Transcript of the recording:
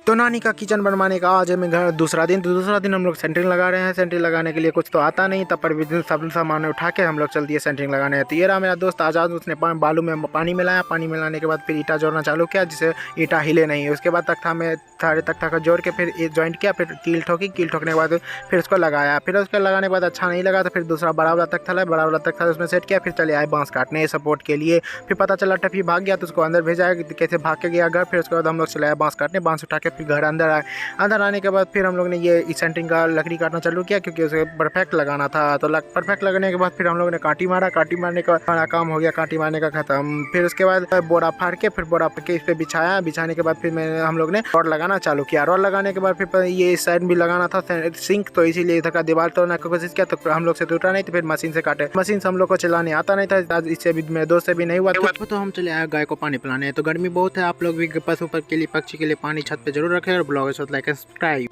तो नानी का किचन बनवाने का आज हमें घर दूसरा दिन हम लोग सेंटरिंग लगा रहे हैं। सेंटरिंग लगाने के लिए कुछ तो आता नहीं, तब पर भी दिन सब सामान उठा के हम लोग चल दिए सेंटरिंग लगाने। तो ये रहा मेरा दोस्त आज़ाद, उसने बालू में पानी मिलाया। पानी मिलाने के बाद फिर ईटा जोड़ना चालू किया, जिससे ईटा हिले नहीं। उसके बाद तख्ता में सारे तख्ता का जोड़ के फिर जॉइंट किया, फिर कील ठोकी। कील ठोकने के बाद फिर उसको लगाया। फिर उसको लगाने के बाद अच्छा नहीं लगा तो फिर दूसरा बड़ा वाला तख्ता लाया, बड़ा वाला तख्ता उसमें सेट किया। फिर चले आए बांस काटने सपोर्ट के लिए। फिर पता चला टफी भाग गया, तो उसको अंदर भेजा, कैसे भाग के गया घर। फिर उसके बाद हम लोग चले आए बांस काटने। बांस उठा के फिर घर अंदर आए। अंदर आने के बाद फिर हम लोग ने ये सेंटरिंग का लकड़ी काटना चालू किया, क्योंकि उसे परफेक्ट लगाना था। तो परफेक्ट लगने के बाद फिर हम लोग ने कांटी मारा। कांटी मारने का हमारा काम हो गया, कांटी मारने का खत्म। फिर उसके बाद बोरा फाड़ के फिर बोरा के इस पे बिछाया। बिछाने के बाद फिर हम लोग ने रॉड लगाना चालू किया। रॉड लगाने के बाद फिर ये इस साइड भी लगाना था सिंक, तो इसीलिए इधर का दीवार तोड़ने की कोशिश किया, तो हम लोग से टूटा नहीं। तो फिर मशीन से काटे। मशीन से हम लोग को चलाने आता नहीं था, इससे भी मेरे दोस्त से भी नहीं हुआ। तो हम चले आए गाय को पानी पिलाने। तो गर्मी बहुत है, आप लोग भी पशु के लिए पक्षी के लिए पानी छत पे जरूर रखें और ब्लॉग लाइक सब्सक्राइब।